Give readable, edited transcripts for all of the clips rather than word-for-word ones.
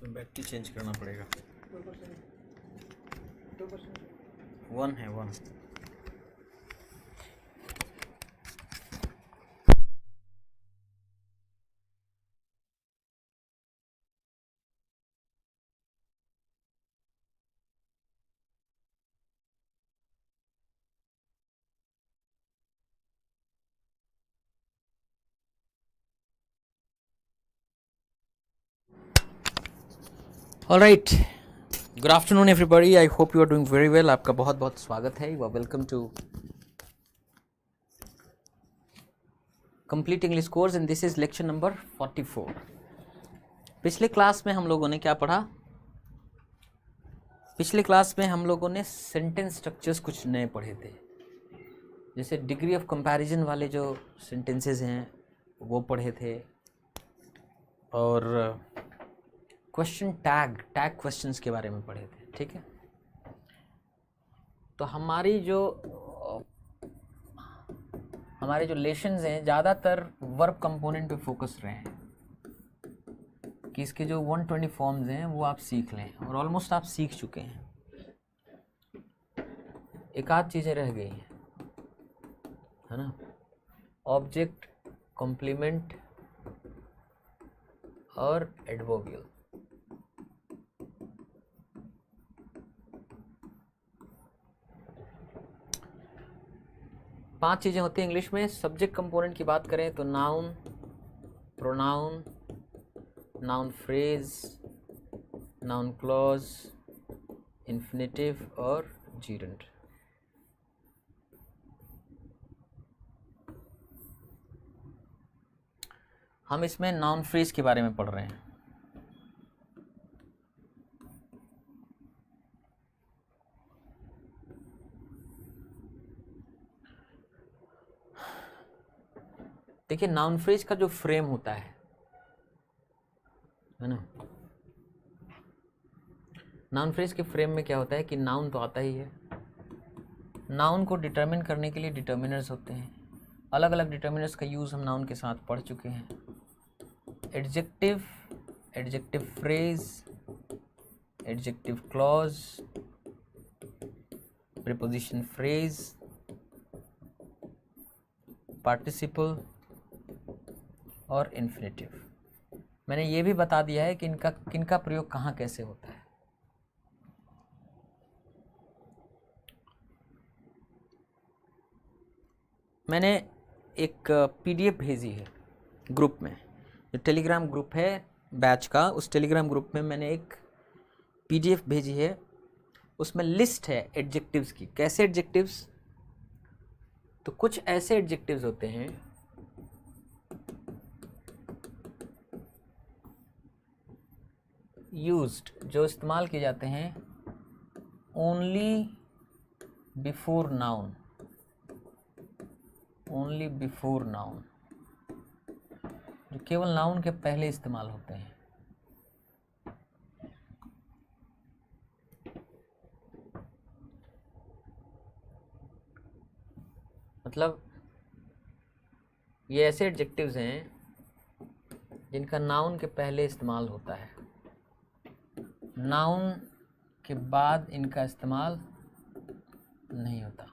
इसमें battery change करना पड़ेगा। 1 है 1। Alright, good afternoon everybody, I hope you are doing very well. आपका बहुत बहुत स्वागत है। You are welcome to complete English course and this is lecture number 44। पिछले क्लास में हम लोगों ने क्या पढ़ा? पिछले क्लास में हम लोगों ने सेंटेंस स्ट्रक्चर्स कुछ नए पढ़े थे, जैसे डिग्री ऑफ कंपैरिजन वाले जो सेंटेंसेस हैं वो पढ़े थे, और क्वेश्चन टैग क्वेश्चंस के बारे में पढ़े थे। ठीक है, तो हमारे जो लेसन्स हैं ज़्यादातर वर्ब कंपोनेंट पे फोकस रहे हैं कि इसके जो 120 फॉर्म्स हैं वो आप सीख लें, और ऑलमोस्ट आप सीख चुके हैं। एक आध चीज़ें रह गई हैं, है ना? ऑब्जेक्ट, कॉम्प्लीमेंट और एडवर्बियल। पांच चीज़ें होती हैं इंग्लिश में। सब्जेक्ट कंपोनेंट की बात करें तो noun, pronoun, noun phrase, noun clause, infinitive और जीरेंड। हम इसमें नाउन फ्रेज के बारे में पढ़ रहे हैं। देखिए, नाउन फ्रेज का जो फ्रेम होता है ना, नाउन फ्रेज के फ्रेम में क्या होता है कि नाउन तो आता ही है। नाउन को डिटरमिन करने के लिए डिटर्मिनर्स होते हैं। अलग अलग डिटर्मिनर्स का यूज़ हम नाउन के साथ पढ़ चुके हैं। Adjective, adjective phrase, adjective clause, preposition phrase, participle और इन्फिनेटिव। मैंने ये भी बता दिया है कि किनका प्रयोग कहाँ कैसे होता है। मैंने एक पीडीएफ भेजी है ग्रुप में, जो टेलीग्राम ग्रुप है बैच का, उस टेलीग्राम ग्रुप में मैंने एक पीडीएफ भेजी है। उसमें लिस्ट है एडजेक्टिव्स की। कैसे एडजेक्टिव्स? तो कुछ ऐसे एडजेक्टिव्स होते हैं यूज्ड, जो इस्तेमाल किए जाते हैं only before noun, only before noun, जो केवल नाउन के पहले इस्तेमाल होते हैं। मतलब ये ऐसे एडजेक्टिव्स हैं जिनका नाउन के पहले इस्तेमाल होता है, नाउन के बाद इनका इस्तेमाल नहीं होता।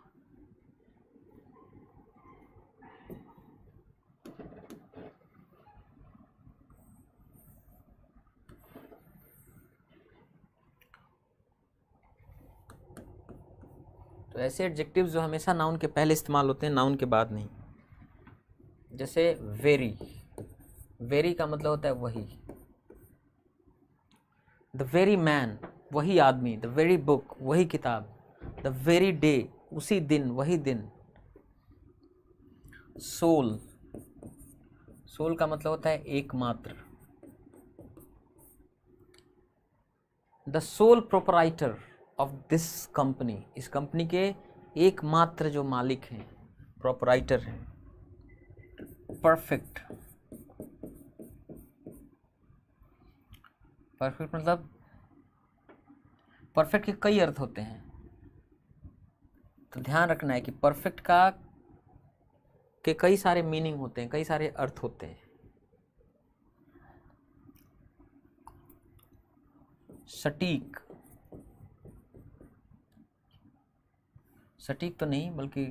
तो ऐसे एडजेक्टिव्स जो हमेशा नाउन के पहले इस्तेमाल होते हैं, नाउन के बाद नहीं। जैसे वेरी, वेरी का मतलब होता है वही। द वेरी मैन, वही आदमी। द वेरी बुक, वही किताब। द वेरी डे, उसी दिन, वही दिन। सोल, सोल का मतलब होता है एकमात्र। The sole proprietor of this company, इस कंपनी के एकमात्र जो मालिक हैं, प्रोपराइटर हैं। परफेक्ट, परफेक्ट मतलब परफेक्ट के कई अर्थ होते हैं, तो ध्यान रखना है कि परफेक्ट का के कई सारे मीनिंग होते हैं, कई सारे अर्थ होते हैं। सटीक, सटीक तो नहीं बल्कि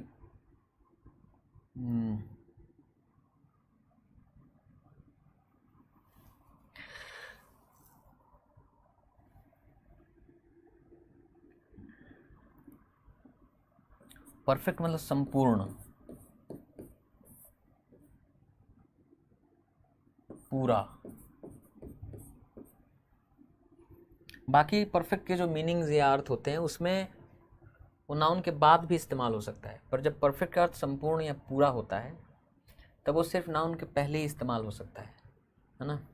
परफेक्ट मतलब संपूर्ण, पूरा। बाकी परफेक्ट के जो मीनिंग्स या अर्थ होते हैं उसमें वो नाउन के बाद भी इस्तेमाल हो सकता है, पर जब परफेक्ट का अर्थ संपूर्ण या पूरा होता है तब वो सिर्फ नाउन के पहले ही इस्तेमाल हो सकता है ना।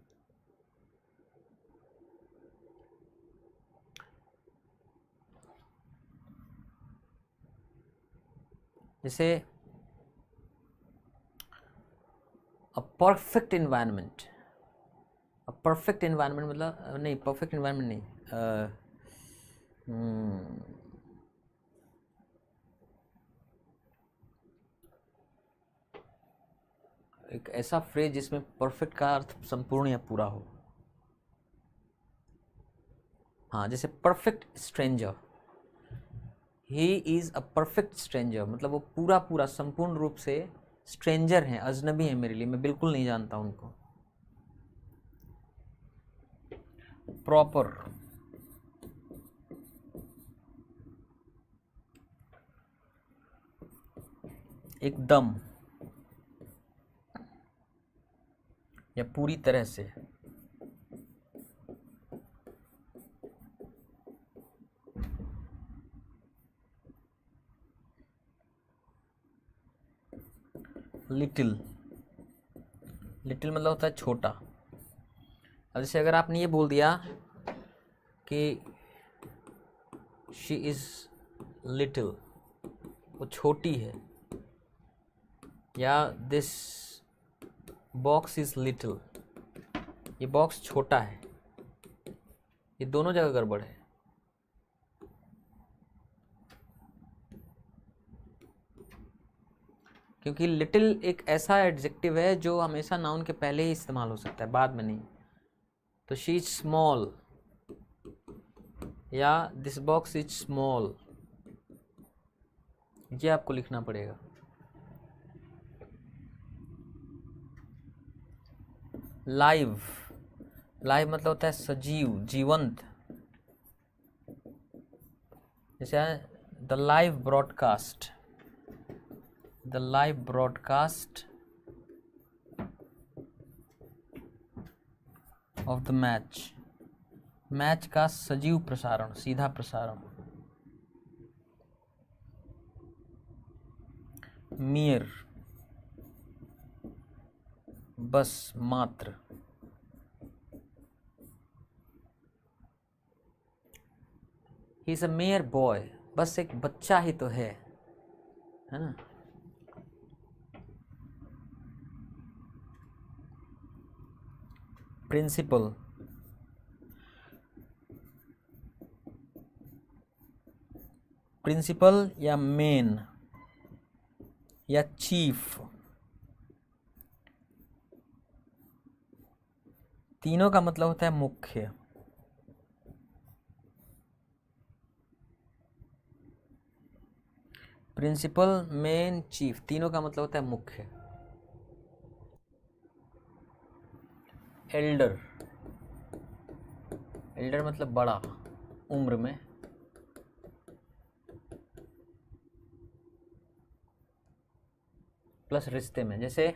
जैसे a perfect environment, a perfect environment मतलब नहीं, परफेक्ट इन्वायरमेंट नहीं, एक ऐसा फ्रेज जिसमें परफेक्ट का अर्थ संपूर्ण या पूरा हो। हाँ, जैसे perfect stranger, he is a perfect stranger, मतलब वो पूरा पूरा संपूर्ण रूप से स्ट्रेंजर हैं, अजनबी हैं मेरे लिए, मैं बिल्कुल नहीं जानता उनको। प्रॉपर, एकदम या पूरी तरह से। लिटिल, लिटिल मतलब होता है छोटा। अब जैसे अगर आपने ये बोल दिया कि शी इज़ लिटिल, वो छोटी है, या दिस बॉक्स इज़ लिटिल, ये बॉक्स छोटा है, ये दोनों जगह गड़बड़ है। क्योंकि लिटिल एक ऐसा एडजेक्टिव है जो हमेशा नाउन के पहले ही इस्तेमाल हो सकता है, बाद में नहीं। तो शी इज स्मॉल या दिस बॉक्स इज स्मॉल, ये आपको लिखना पड़ेगा। लाइव, लाइव मतलब होता है सजीव, जीवंत। जैसे the live broadcast, the live broadcast of the match, match का सजीव प्रसारण, सीधा प्रसारण। मियर, बस, मात्र। He is a mayor boy, बस एक बच्चा ही तो है ना। प्रिंसिपल, प्रिंसिपल या मेन या चीफ, तीनों का मतलब होता है मुख्य। प्रिंसिपल, मेन, चीफ, तीनों का मतलब होता है मुख्य। एल्डर, एल्डर मतलब बड़ा उम्र में। प्लस रिश्ते में, जैसे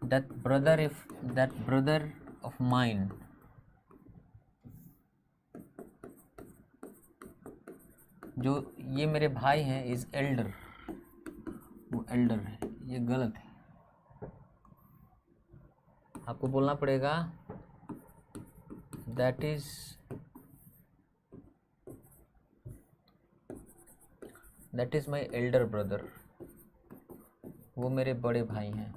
that brother of mine, जो ये मेरे भाई हैं, इज एल्डर, वो एल्डर है, ये गलत है। आपको बोलना पड़ेगा that is my elder brother, वो मेरे बड़े भाई हैं।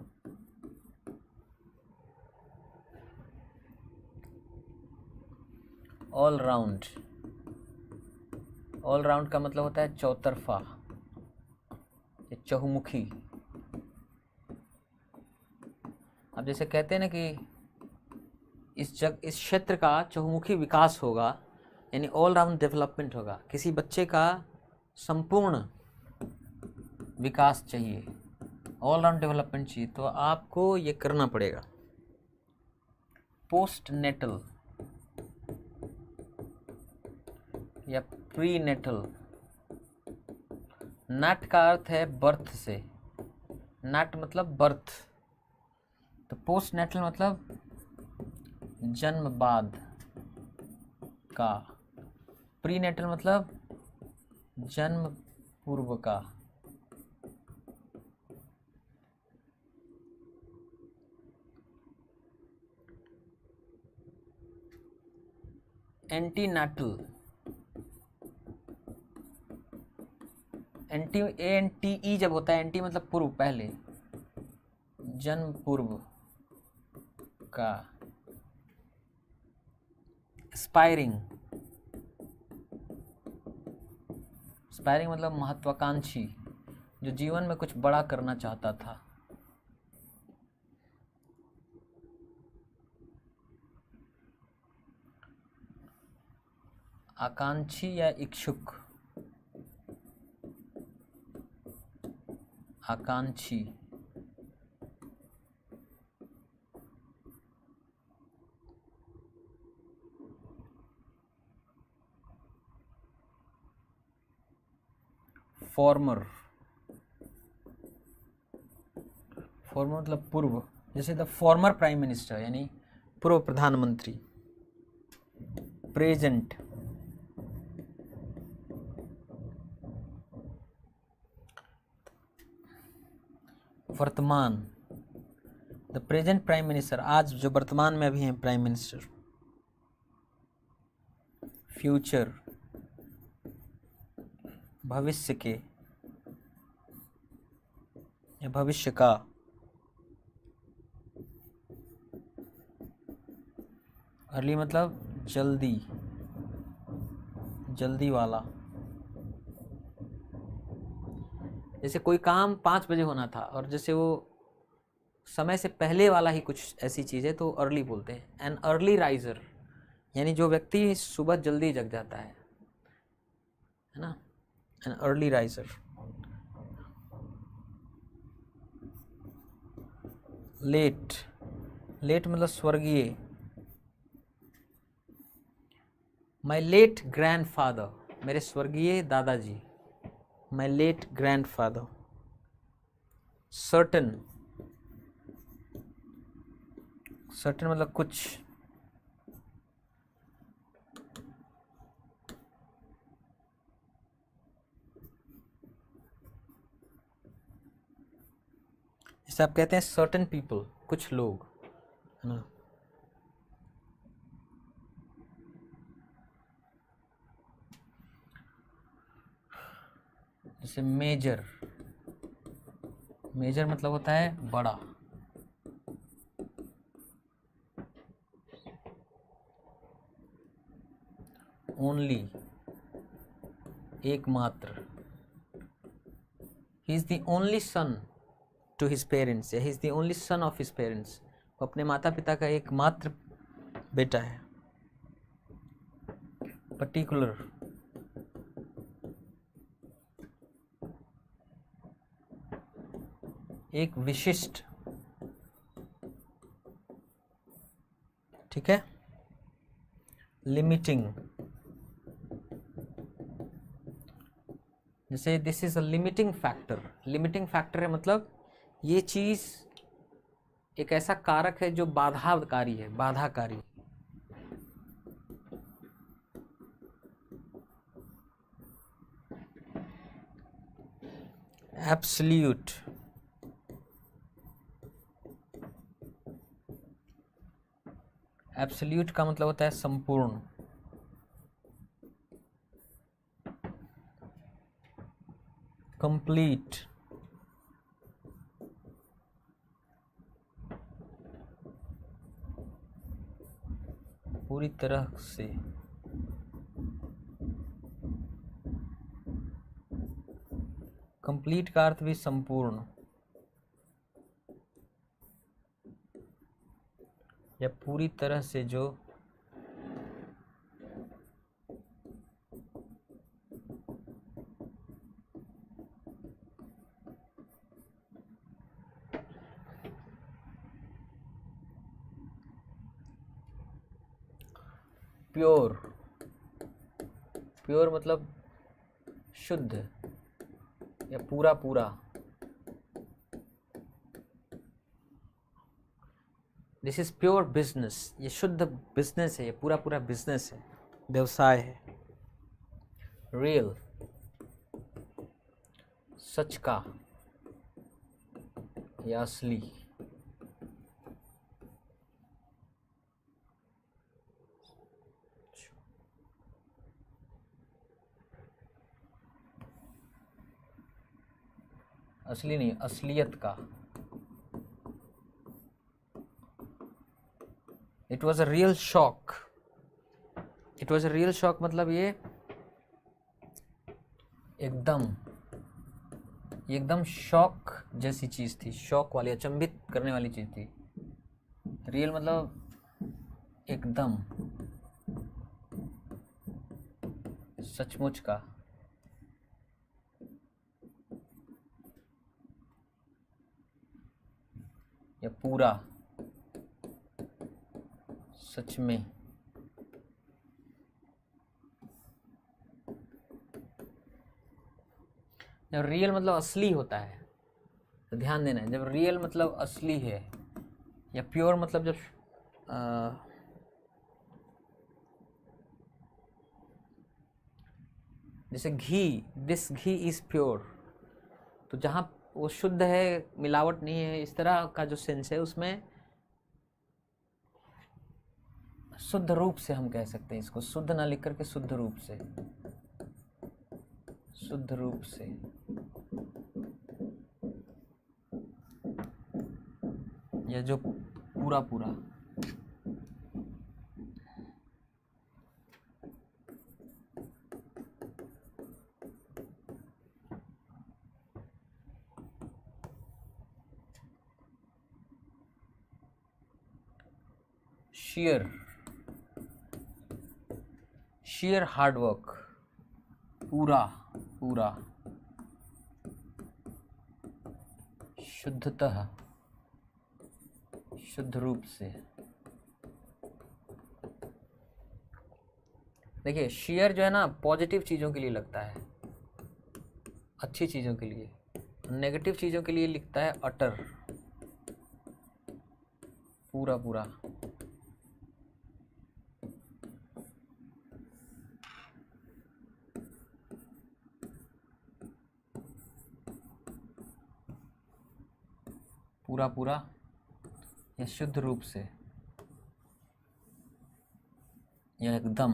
ऑल राउंड, ऑल राउंड का मतलब होता है चौतरफा या चहुमुखी। अब जैसे कहते हैं ना कि इस क्षेत्र का चहुमुखी विकास होगा, यानी ऑल राउंड डेवलपमेंट होगा। किसी बच्चे का संपूर्ण विकास चाहिए, ऑल राउंड डेवलपमेंट चाहिए, तो आपको ये करना पड़ेगा। पोस्ट नेटल या प्री नेटल, नट का अर्थ है बर्थ से, नट मतलब बर्थ, तो पोस्ट नेटल मतलब जन्म बाद का, प्री नेटल मतलब जन्म पूर्व का। एंटीनाटल, एंटी ANTE जब होता है, एंटी मतलब पूर्व, पहले, जन्म पूर्व का। एस्पायरिंग, एस्पायरिंग मतलब महत्वाकांक्षी, जो जीवन में कुछ बड़ा करना चाहता था। आकांक्षी या इच्छुक, आकांक्षी। फॉर्मर, फॉर्मर मतलब पूर्व, जैसे द फॉर्मर प्राइम मिनिस्टर यानी पूर्व प्रधानमंत्री। प्रेजेंट, वर्तमान, द प्रेजेंट प्राइम मिनिस्टर, आज जो वर्तमान में अभी हैं प्राइम मिनिस्टर। फ्यूचर, भविष्य के या भविष्य का। अर्ली मतलब जल्दी, जल्दी वाला। जैसे कोई काम 5 बजे होना था और जैसे वो समय से पहले वाला ही कुछ ऐसी चीज़ है तो अर्ली बोलते हैं। एन अर्ली राइजर यानी जो व्यक्ति सुबह जल्दी जग जाता है ना, an early riser. Late, late मतलब स्वर्गीय। माई लेट ग्रैंडफादर, मेरे स्वर्गीय दादाजी, my late grandfather. Certain, certain मतलब कुछ। जैसे आप कहते हैं सर्टन पीपल, कुछ लोग, है ना। जैसे मेजर, मेजर मतलब होता है बड़ा। ओनली, एकमात्र। He is the only son to his parents, या he is the only son of his parents, वो अपने माता पिता का एकमात्र बेटा है। पर्टिकुलर, एक विशिष्ट, ठीक है। लिमिटिंग, जैसे this is a limiting factor, limiting factor है मतलब ये चीज एक ऐसा कारक है जो बाधाकारी है, बाधाकारी। एब्सोल्यूट, एब्सोल्यूट का मतलब होता है संपूर्ण। कंप्लीट, पूरी तरह से। कंप्लीट का अर्थ भी संपूर्ण। या पूरी तरह से जो प्योर, प्योर मतलब शुद्ध या पूरा पूरा। दिस इज प्योर बिजनेस, ये शुद्ध बिजनेस है, ये पूरा पूरा बिजनेस है, व्यवसाय है। रियल, सच का या असली। असली नहीं, असलियत का। It was a real shock, it was a real shock मतलब ये एकदम शॉक जैसी चीज थी, शॉक वाली, अचंभित करने वाली चीज थी। रियल मतलब एकदम, सचमुच का। या पूरा, सच में। जब रियल मतलब असली होता है तो ध्यान देना है, जब रियल मतलब असली है, या प्योर मतलब जब जैसे घी, दिस घी इज प्योर, तो जहाँ वो शुद्ध है, मिलावट नहीं है, इस तरह का जो सेंस है उसमें शुद्ध रूप से हम कह सकते हैं इसको, शुद्ध ना लिख करके शुद्ध रूप से, शुद्ध रूप से। या जो पूरा पूरा। sheer हार्ड वर्क, पूरा पूरा, शुद्धतः, शुद्ध रूप से। देखिए शेयर जो है ना पॉजिटिव चीज़ों के लिए लगता है, अच्छी चीज़ों के लिए। नेगेटिव चीज़ों के लिए लिखता है अटर, पूरा पूरा। पूरा पूरा या शुद्ध रूप से, या एकदम,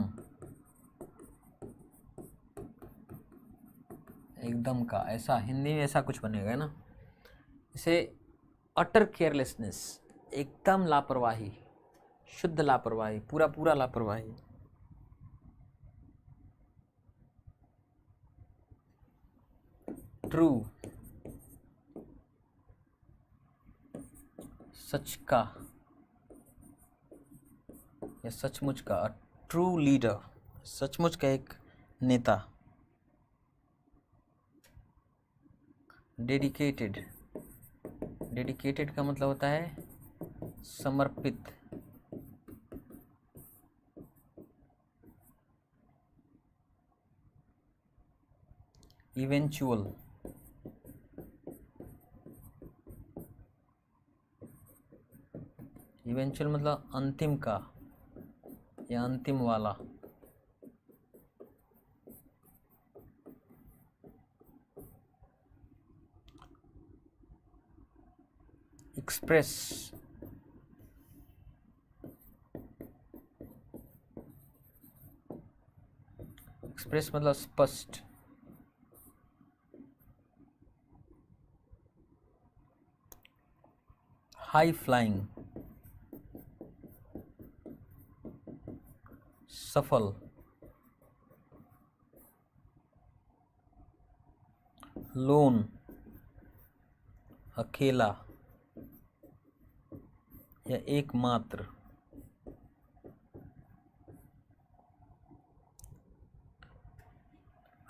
एकदम का। ऐसा हिंदी में ऐसा कुछ बनेगा ना, इसे अटर केयरलेसनेस, एकदम लापरवाही, शुद्ध लापरवाही, पूरा पूरा लापरवाही। ट्रू, सच का या सचमुच का। ट्रू लीडर, सचमुच का एक नेता। डेडिकेटेड, डेडिकेटेड का मतलब होता है समर्पित। इवेंचुअल, इवेंचुअल मतलब अंतिम का या अंतिम वाला। एक्सप्रेस, एक्सप्रेस मतलब स्पष्ट। हाई फ्लाइंग, सफल। लोन, अकेला या एकमात्र।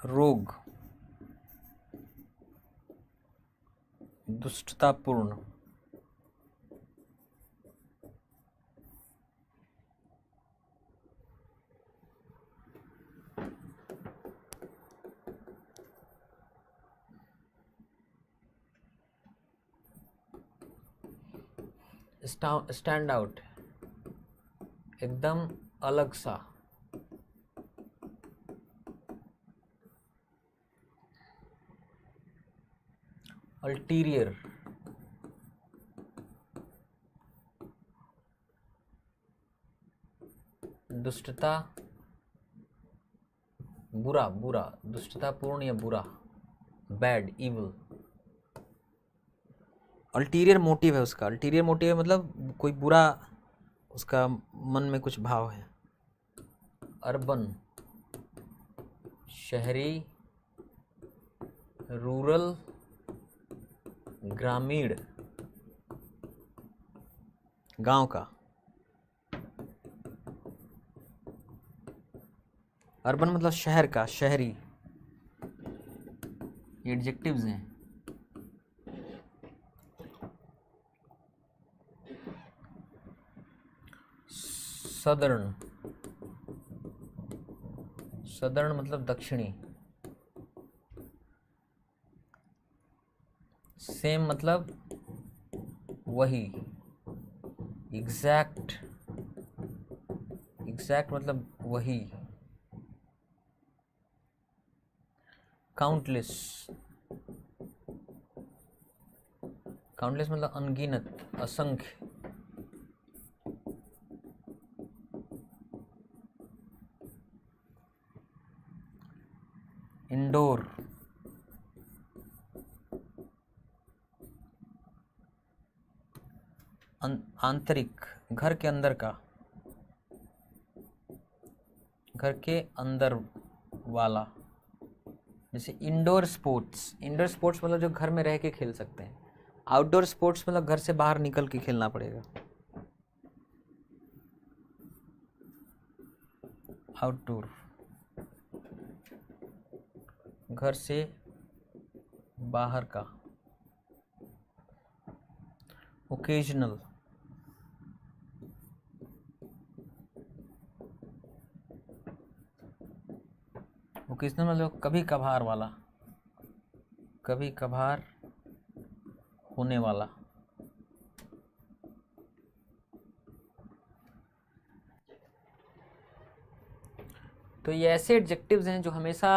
रोग, दुष्टतापूर्ण, स्टैंड आउट, एकदम अलग सा, अल्टीरियर, दुष्टता, बुरा, बुरा, दुष्टतापूर्ण या बुरा, बैड, इविल। अल्टीरियर मोटिव है उसका, अल्टीरियर मोटिव है मतलब कोई बुरा उसका मन में कुछ भाव है। अर्बन, शहरी, रूरल, ग्रामीण, गांव का। अर्बन मतलब शहर का, शहरी, ये एडजेक्टिव्स हैं। सदर्न, सदर्न मतलब दक्षिणी। सेम मतलब वही, एग्जैक्ट, एग्जैक्ट मतलब वही। काउंटलेस, काउंटलेस मतलब अनगिनत, असंख्य। इंडोर, आंतरिक, घर के अंदर का, घर के अंदर वाला। जैसे इंडोर स्पोर्ट्स, इंडोर स्पोर्ट्स मतलब जो घर में रह के खेल सकते हैं। आउटडोर स्पोर्ट्स मतलब घर से बाहर निकल के खेलना पड़ेगा। आउटडोर, घर से बाहर का। ओकेजनल, ओकेजनल मतलब कभी कभार वाला, कभी कभार होने वाला। तो ये ऐसे एडजेक्टिव्स हैं जो हमेशा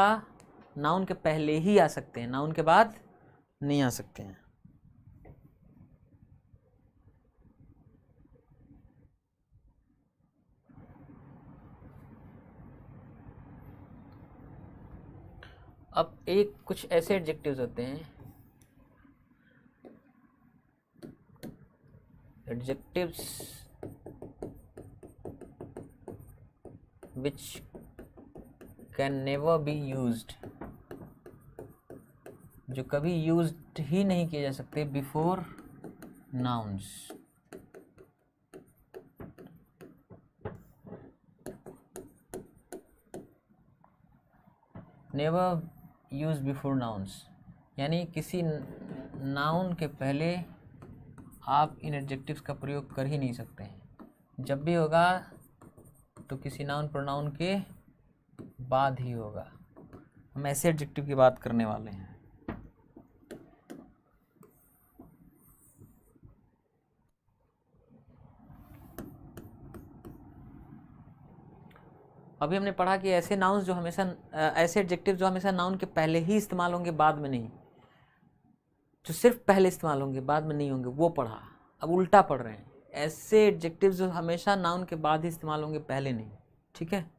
नाउन के पहले ही आ सकते हैं, नाउन के बाद नहीं आ सकते हैं। अब एक कुछ ऐसे एडजेक्टिव्स होते हैं, adjectives which can never be used, जो कभी यूज्ड ही नहीं किए जा सकते before nouns. Never use before nouns यानी किसी नाउन के पहले आप इन एडजेक्टिव्स का प्रयोग कर ही नहीं सकते हैं। जब भी होगा तो किसी नाउन प्रोनाउन के बाद ही होगा। हम ऐसे एडजेक्टिव की बात करने वाले हैं। अभी हमने पढ़ा कि ऐसे नाउन्स जो हमेशा ऐसे एडजेक्टिव जो हमेशा नाउन के पहले ही इस्तेमाल होंगे, बाद में नहीं, जो सिर्फ पहले इस्तेमाल होंगे बाद में नहीं होंगे, वो पढ़ा। अब उल्टा पढ़ रहे हैं, ऐसे एडजेक्टिव जो हमेशा नाउन के बाद ही इस्तेमाल होंगे, पहले नहीं। ठीक है,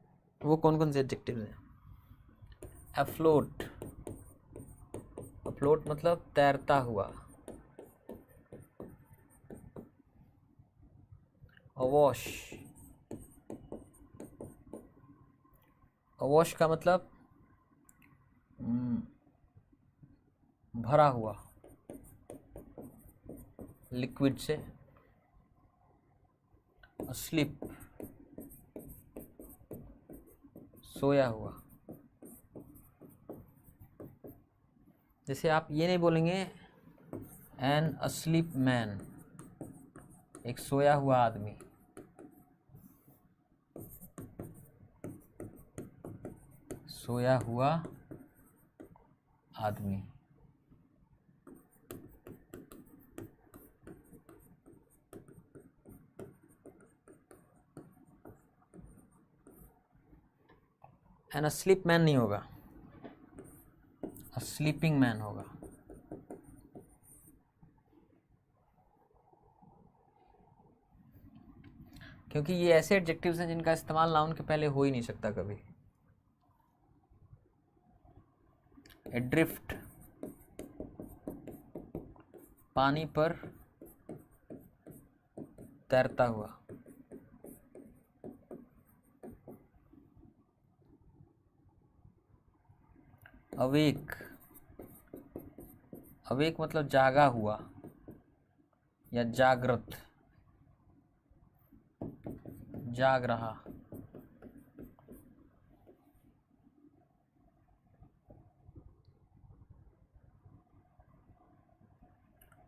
वो कौन कौन से एडजेक्टिव हैं? अफ्लोट, अफ्लोट मतलब तैरता हुआ। अवॉश, अवॉश का मतलब भरा हुआ, लिक्विड से। अस्लीप, सोया हुआ। जैसे आप ये नहीं बोलेंगे एन अस्लीप मैन, एक सोया हुआ आदमी। सोया हुआ आदमी। एन अस्लीप मैन नहीं होगा, स्लीपिंग मैन होगा। क्योंकि ये ऐसे एडजेक्टिव्स हैं जिनका इस्तेमाल नाउन के पहले हो ही नहीं सकता कभी। एड्रिफ्ट, पानी पर तैरता हुआ। अवेक, अवेक मतलब जागा हुआ या जागृत, जाग रहा।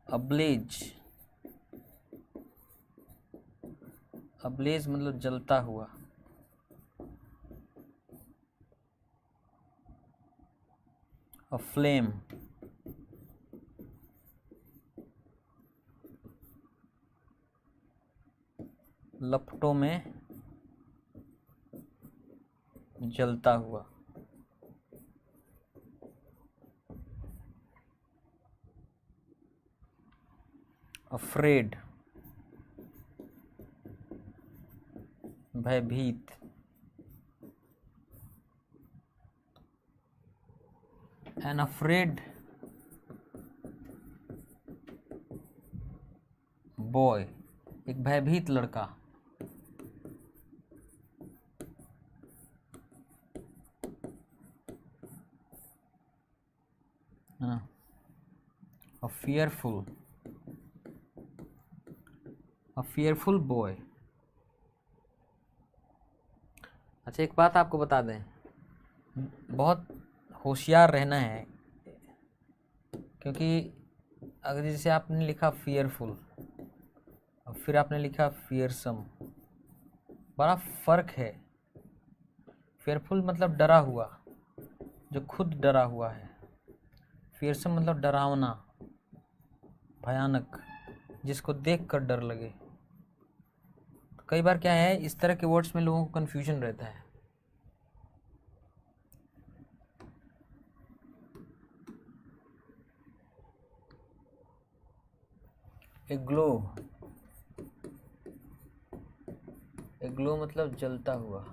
अब्लेज, अब्लेज मतलब जलता हुआ। फ्लेम, लपटों में जलता हुआ। अफ्रेड, भयभीत। एन अफ्रेड बॉय, एक भयभीत लड़का। A fearful, a fearful boy। अच्छा, एक बात आपको बता दें, बहुत होशियार रहना है, क्योंकि अगर जैसे आपने लिखा fearful और फिर आपने लिखा fearsome, बड़ा फर्क है। fearful मतलब डरा हुआ, जो खुद डरा हुआ है। fearsome मतलब डरावना, भयानक, जिसको देखकर डर लगे। तो कई बार क्या है, इस तरह के वर्ड्स में लोगों को कंफ्यूजन रहता है। ए ग्लो, ए ग्लो मतलब जलता हुआ।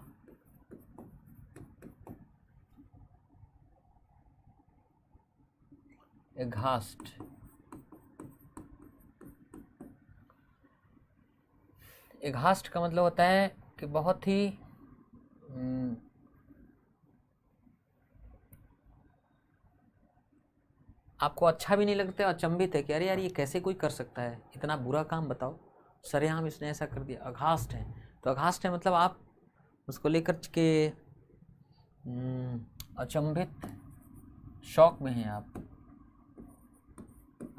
ए घास्ट, ए घास्ट का मतलब होता है कि बहुत ही आपको अच्छा भी नहीं लगता है, अचंभित है कि अरे यार ये कैसे कोई कर सकता है, इतना बुरा काम बताओ, सरेआम इसने ऐसा कर दिया। अघास्ट है, तो अघास्ट है मतलब आप उसको लेकर के अचंभित, शॉक में हैं आप,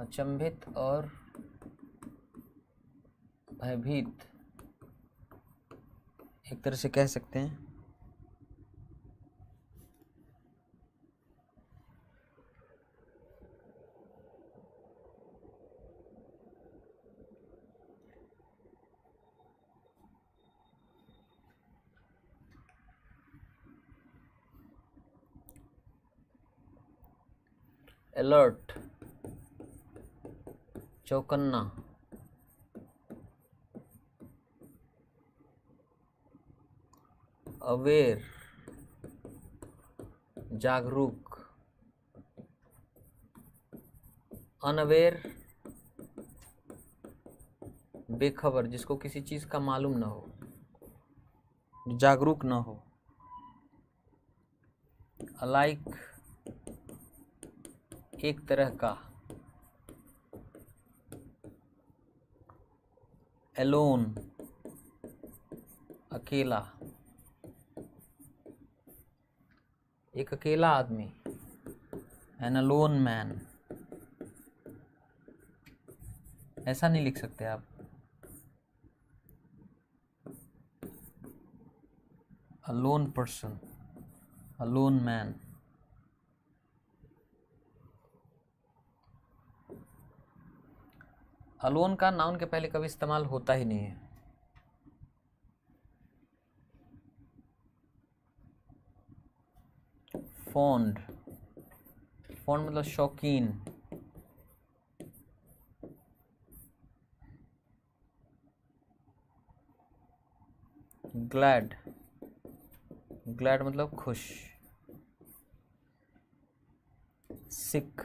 अचंभित और भयभीत, एक तरह से कह सकते हैं। अलर्ट, चौकन्ना। अवेयर, जागरूक। अनअवेयर, बेखबर, जिसको किसी चीज का मालूम ना हो, जागरूक ना हो। अलाइक, एक तरह का। एलोन, अकेला, एक अकेला आदमी। एन अलोन मैन, ऐसा नहीं लिख सकते आप, alone person, alone man. Alone का नाउन के पहले कभी इस्तेमाल होता ही नहीं है। फॉन्ड, फॉन्ड मतलब शौकीन। ग्लैड, ग्लैड मतलब खुश। सिक,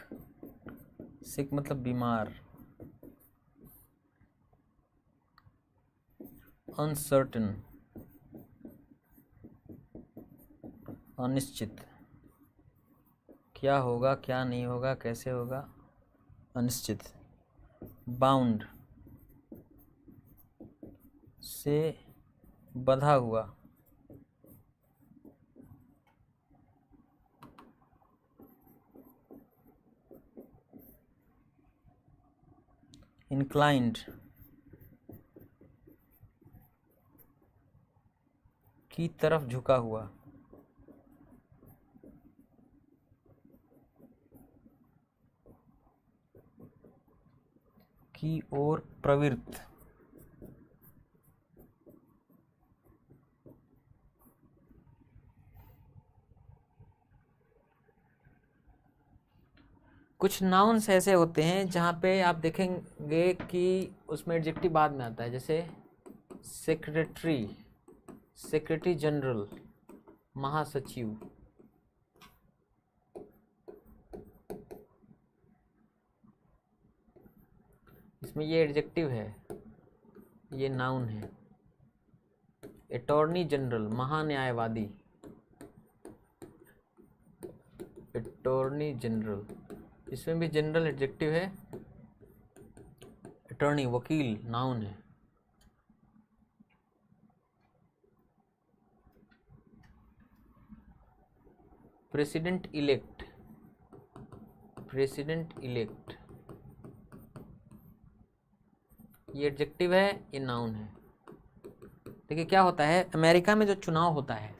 सिक मतलब बीमार। अनसर्टेन, अनिश्चित, क्या होगा क्या नहीं होगा कैसे होगा, अनिश्चित। बाउंड, से बंधा हुआ। इंक्लाइंड, की तरफ झुका हुआ। की ओर प्रवृत्त। कुछ नाउन्स ऐसे होते हैं जहाँ पे आप देखेंगे कि उसमें एडजेक्टिव बाद में आता है, जैसे सेक्रेटरी, सेक्रेटरी जनरल, महासचिव। इसमें ये एडजेक्टिव है, ये नाउन है। अटॉर्नी जनरल, महान्यायवादी, अटॉर्नी जनरल, इसमें भी जनरल एडजेक्टिव है। अटॉर्नी वकील नाउन है। प्रेसिडेंट इलेक्ट, प्रेसिडेंट इलेक्ट, ये एडजेक्टिव है, ये नाउन है। देखिए क्या होता है, अमेरिका में जो चुनाव होता है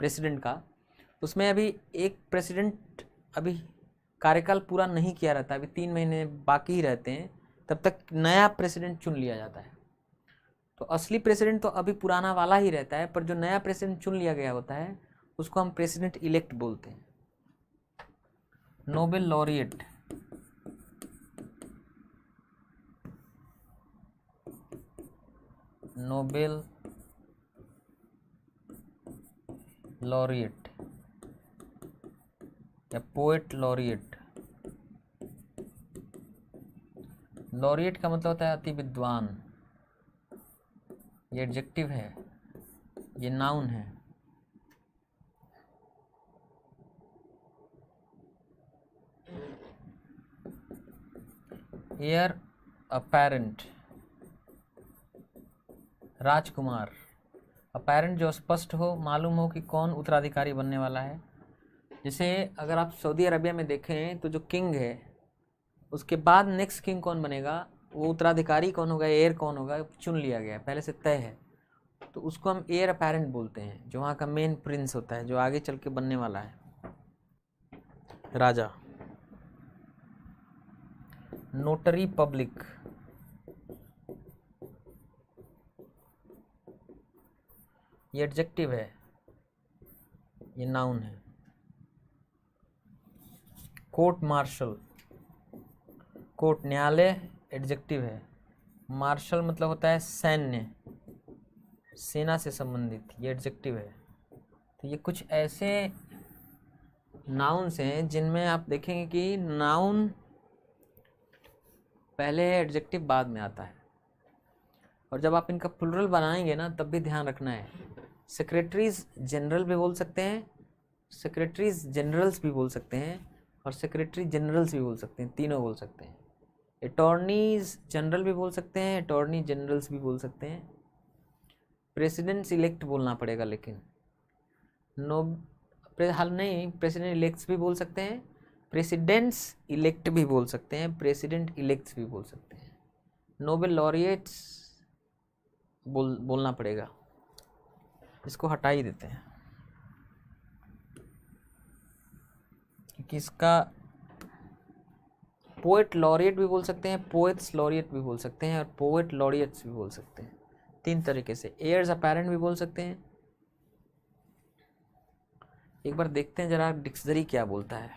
प्रेसिडेंट का, उसमें अभी एक प्रेसिडेंट अभी कार्यकाल पूरा नहीं किया रहता, अभी 3 महीने बाकी ही रहते हैं, तब तक नया प्रेसिडेंट चुन लिया जाता है। तो असली प्रेसिडेंट तो अभी पुराना वाला ही रहता है, पर जो नया प्रेसिडेंट चुन लिया गया होता है उसको हम प्रेसिडेंट इलेक्ट बोलते हैं। नोबेल लॉरिएट, नोबेल लॉरिएट या पोएट लॉरिएट। लॉरिएट का मतलब होता है अति विद्वान, ये एडजेक्टिव है, ये नाउन है। एयर अपैरेंट, राजकुमार। अपैरेंट जो स्पष्ट हो, मालूम हो कि कौन उत्तराधिकारी बनने वाला है। जैसे अगर आप सऊदी अरबिया में देखें तो जो किंग है उसके बाद नेक्स्ट किंग कौन बनेगा, वो उत्तराधिकारी कौन होगा, एयर कौन होगा, चुन लिया गया है, पहले से तय है। तो उसको हम एयर अपैरेंट बोलते हैं, जो वहाँ का मेन प्रिंस होता है, जो आगे चल के बनने वाला है राजा। नोटरी पब्लिक, ये एडजेक्टिव है, ये नाउन है। कोर्ट मार्शल, कोर्ट न्यायालय एडजेक्टिव है। मार्शल मतलब होता है सैन्य, सेना से संबंधित, ये एडजेक्टिव है। तो ये कुछ ऐसे नाउन्स हैं जिनमें आप देखेंगे कि नाउन पहले है, एडजेक्टिव बाद में आता है। और जब आप इनका प्लुरल बनाएंगे ना, तब भी ध्यान रखना है, सेक्रेटरीज जनरल भी बोल सकते हैं, सेक्रेटरीज जनरल्स भी बोल सकते हैं, और सेक्रेटरी जनरल्स भी बोल सकते हैं, तीनों बोल सकते हैं। अटॉर्नीज जनरल भी बोल सकते हैं, अटॉर्नी जनरल्स भी बोल सकते हैं। प्रेसिडेंट इलेक्ट बोलना पड़ेगा, लेकिन नो हाल नहीं, प्रेसिडेंट इलेक्ट्स भी बोल सकते हैं, प्रेसिडेंट्स इलेक्ट भी बोल सकते हैं, प्रेसिडेंट इलेक्ट्स भी बोल सकते हैं। नोबेल लॉरिएट्स बोलना पड़ेगा, इसको हटा ही देते हैं क्योंकि इसका पोएट लॉरिएट भी बोल सकते हैं, पोएट्स लॉरिएट भी बोल सकते हैं और पोएट लॉरिएट्स भी बोल सकते हैं, 3 तरीके से। एयर्स अपैरेंट भी बोल सकते हैं। एक बार देखते हैं जरा डिक्शनरी क्या बोलता है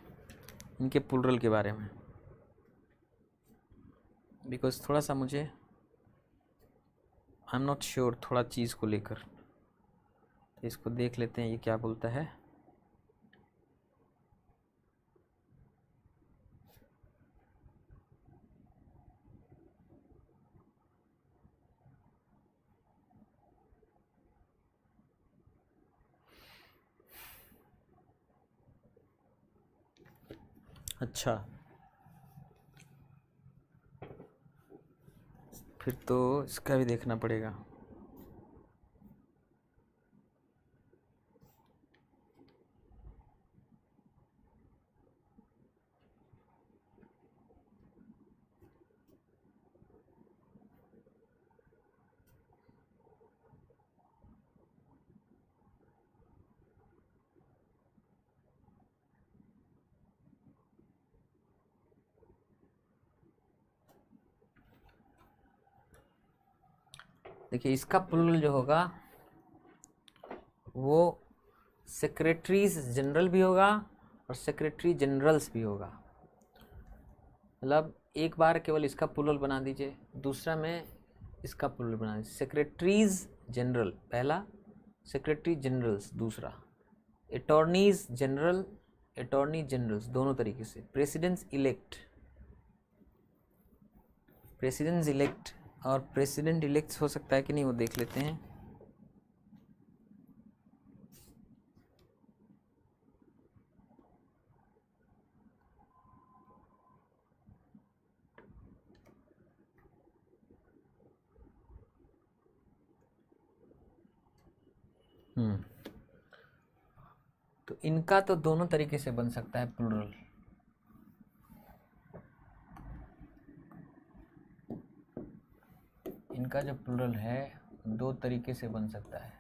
इनके प्लूरल के बारे में, बिकॉज थोड़ा सा मुझे आई एम नॉट श्योर थोड़ा चीज़ को लेकर, तो इसको देख लेते हैं ये क्या बोलता है। अच्छा, फिर तो इसका भी देखना पड़ेगा। देखिए इसका प्लूरल जो होगा वो सेक्रेटरीज जनरल भी होगा और सेक्रेटरी जनरल्स भी होगा। मतलब एक बार केवल इसका प्लूरल बना दीजिए, दूसरा में इसका प्लूरल बना दीजिए। सेक्रेटरीज जनरल पहला, सेक्रेटरी जनरल्स दूसरा, अटॉर्नीज जनरल, अटॉर्नी जनरल्स दोनों तरीके से। प्रेसिडेंट्स इलेक्ट, प्रेसिडेंट्स इलेक्ट और प्रेसिडेंट इलेक्ट्स हो सकता है कि नहीं वो देख लेते हैं। तो इनका तो दोनों तरीके से बन सकता है प्लूरल। इनका जो प्लूरल है 2 तरीके से बन सकता है,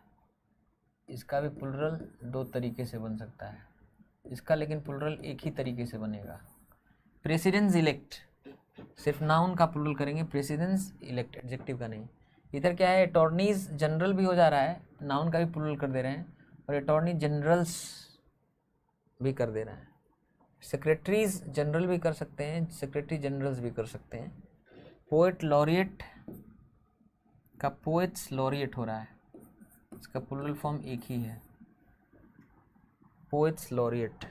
इसका भी प्लूरल 2 तरीके से बन सकता है, इसका लेकिन प्लूरल एक ही तरीके से बनेगा। प्रेसिडेंट्स इलेक्ट सिर्फ नाउन का प्लूरल करेंगे, प्रेसिडेंट्स इलेक्ट एडजेक्टिव का नहीं। इधर क्या है, अटॉर्नीज जनरल भी हो जा रहा है, नाउन का भी प्लूरल कर दे रहे हैं, और अटॉर्नी जनरल्स भी कर दे रहे हैं। सेक्रेटरीज जनरल भी कर सकते हैं, सेक्रेटरी जनरल्स भी कर सकते हैं। पोएट लॉरिएट का पोएट्स लॉरिएट हो रहा है, इसका प्लूरल फॉर्म एक ही है, पोएट्स लॉरिएट।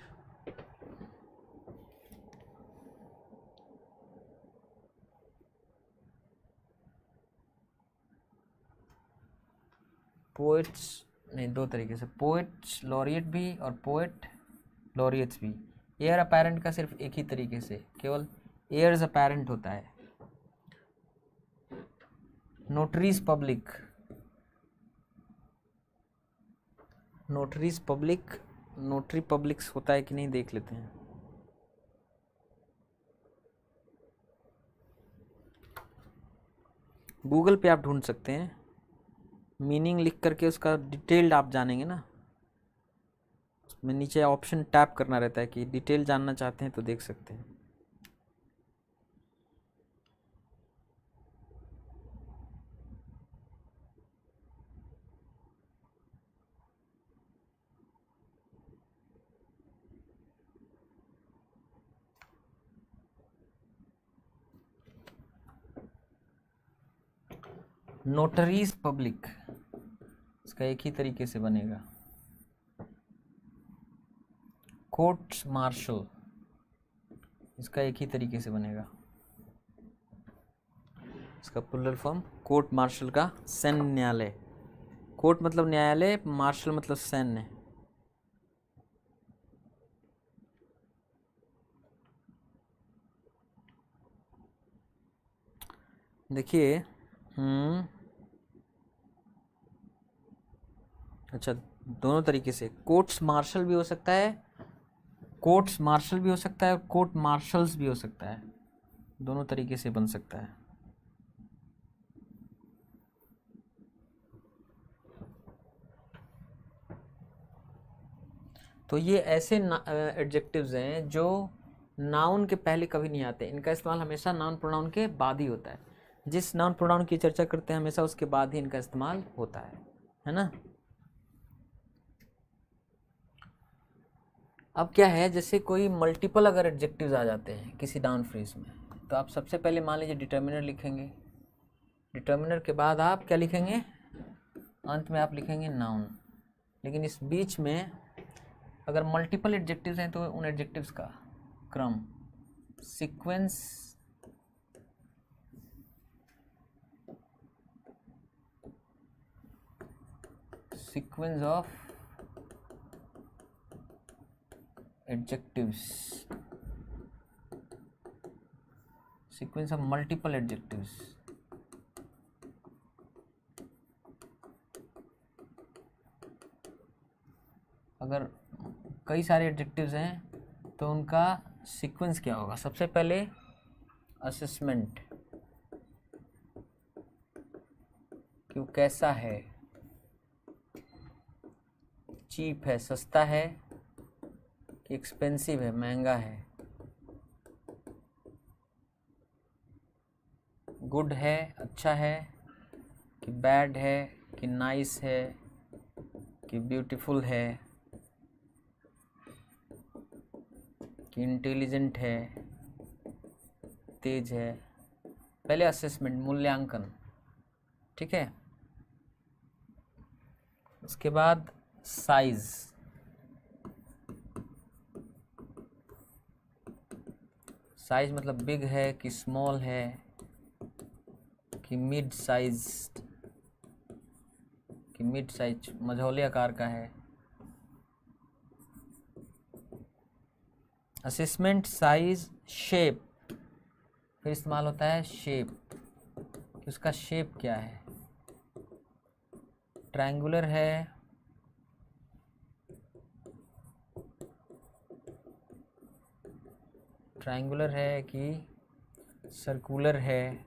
पोएट्स नहीं, 2 तरीके से, पोएट्स लॉरिएट भी और पोएट लॉरिएट्स भी। एयर अपैरेंट का सिर्फ एक ही तरीके से, केवल एयर्स अपैरेंट होता है। नोटरीज पब्लिक, नोटरीज पब्लिक, नोटरी पब्लिक्स होता है कि नहीं देख लेते हैं। गूगल पे आप ढूंढ सकते हैं, मीनिंग लिख करके उसका डिटेल्ड आप जानेंगे ना, उसमें नीचे ऑप्शन टैप करना रहता है कि डिटेल जानना चाहते हैं तो देख सकते हैं। नोटरीज पब्लिक इसका एक ही तरीके से बनेगा। कोर्ट्स मार्शल इसका एक ही तरीके से बनेगा, इसका प्लूरल फॉर्म कोर्ट मार्शल का सैन्य न्यायालय। कोर्ट मतलब न्यायालय, मार्शल मतलब सैन्य। देखिए अच्छा, दोनों तरीके से कोर्ट्स मार्शल भी हो सकता है कोर्ट्स मार्शल भी हो सकता है और कोर्ट मार्शल्स भी हो सकता है, दोनों तरीके से बन सकता है। तो ये ऐसे एडजेक्टिव्स हैं जो नाउन के पहले कभी नहीं आते, इनका इस्तेमाल हमेशा नाउन प्रोनाउन के बाद ही होता है। जिस नाउन प्रोनाउन की चर्चा करते हैं हमेशा उसके बाद ही इनका इस्तेमाल होता है ना। अब क्या है, जैसे कोई मल्टीपल अगर एडजेक्टिव्स आ जाते हैं किसी नाउन फ्रेज में, तो आप सबसे पहले मान लीजिए डिटर्मिनर लिखेंगे, डिटर्मिनर के बाद आप क्या लिखेंगे, अंत में आप लिखेंगे नाउन। लेकिन इस बीच में अगर मल्टीपल एडजेक्टिव्स हैं तो उन एडजेक्टिव्स का क्रम, sequence of adjectives, sequence of multiple adjectives. अगर कई सारे एडजेक्टिव्स हैं तो उनका सीक्वेंस क्या होगा, सबसे पहले असेसमेंट, कि वो कैसा है, चीप है सस्ता है, कि एक्सपेंसिव है महंगा है, गुड है अच्छा है, कि बैड है, कि नाइस है, कि ब्यूटीफुल है, कि इंटेलिजेंट है, तेज है। पहले असेसमेंट, मूल्यांकन, ठीक है। उसके बाद साइज, साइज मतलब बिग है कि स्मॉल है, कि मिड साइज, कि मिड साइज मझौले आकार का है। असेसमेंट, साइज, शेप, फिर इस्तेमाल होता है शेप, कि उसका शेप क्या है, ट्रायंगुलर है, ट्रायंगुलर है कि सर्कुलर है,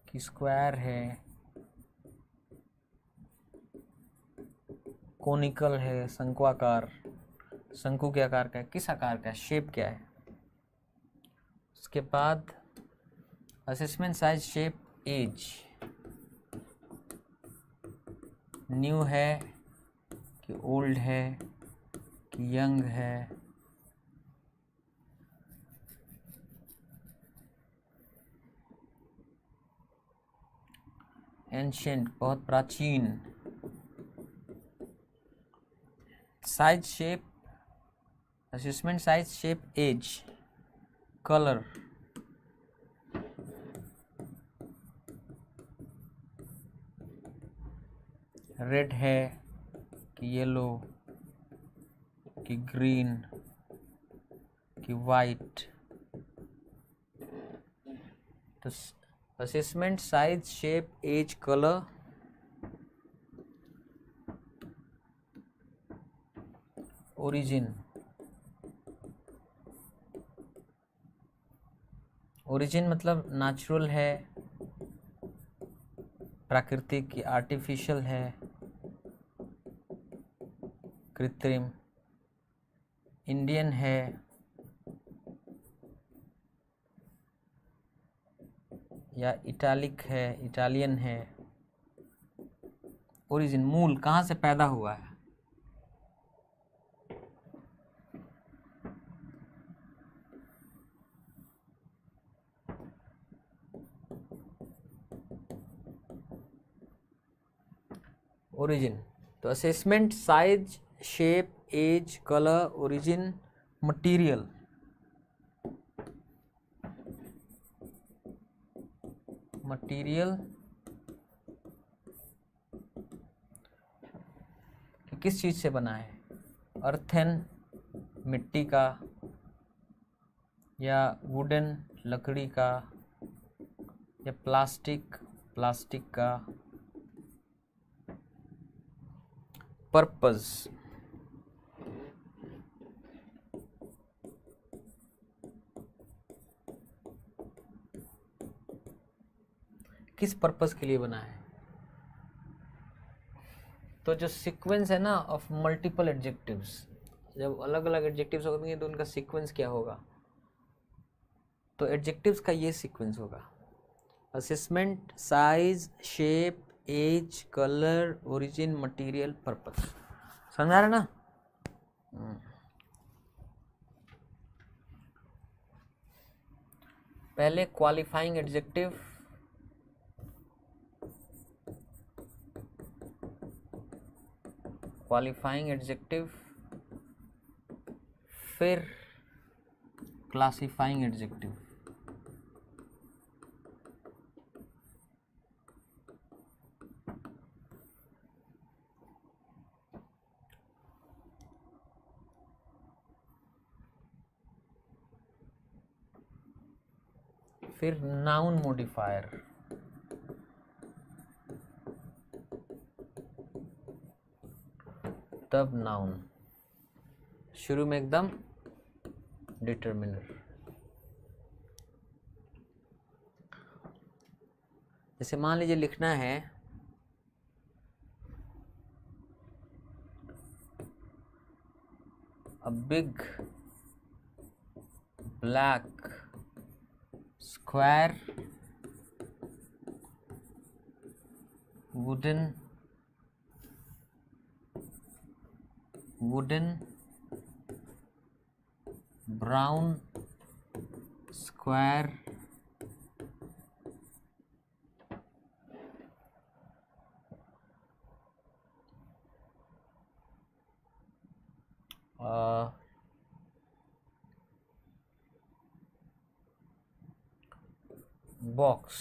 कि स्क्वायर है, कोनिकल है, शंक्वाकार, शंकु के आकार का है, किस आकार का है, शेप क्या है। उसके बाद assessment, size, shape, age, new है कि ओल्ड है, कि यंग है, एंशिएंट बहुत प्राचीन। Size, shape, assessment, size, shape, age, colour, red है कि येलो, कि ग्रीन, कि वाइट। तो assessment, size, shape, age, colour, origin, origin मतलब नेचुरल है, प्राकृतिक, आर्टिफिशियल है, कृत्रिम, इंडियन है, या इटालिक है, इटालियन है। ओरिजिन मूल, कहाँ से पैदा हुआ है। ओरिजिन, तो assessment, size, shape, age, colour, origin, material, material किस चीज से बना है, अर्थन मिट्टी का, या वुडन लकड़ी का, या प्लास्टिक प्लास्टिक का। पर्पस, किस पर्पस के लिए बना है। तो जो सीक्वेंस है ना ऑफ मल्टीपल एडजेक्टिव्स, जब अलग अलग एडजेक्टिव्स होंगे तो उनका सीक्वेंस क्या होगा, तो एडजेक्टिव्स का ये सीक्वेंस होगा: assessment, size, shape, age, colour, origin, material, purpose. समझा रहे ना? पहले क्वालिफाइंग एडजेक्टिव, फिर क्लासिफाइंग एडजेक्टिव। फिर नाउन मॉडिफायर, तब नाउन, शुरू में एकदम डिटर्मिनर। जैसे मान लीजिए लिखना है a big black square wooden brown square box.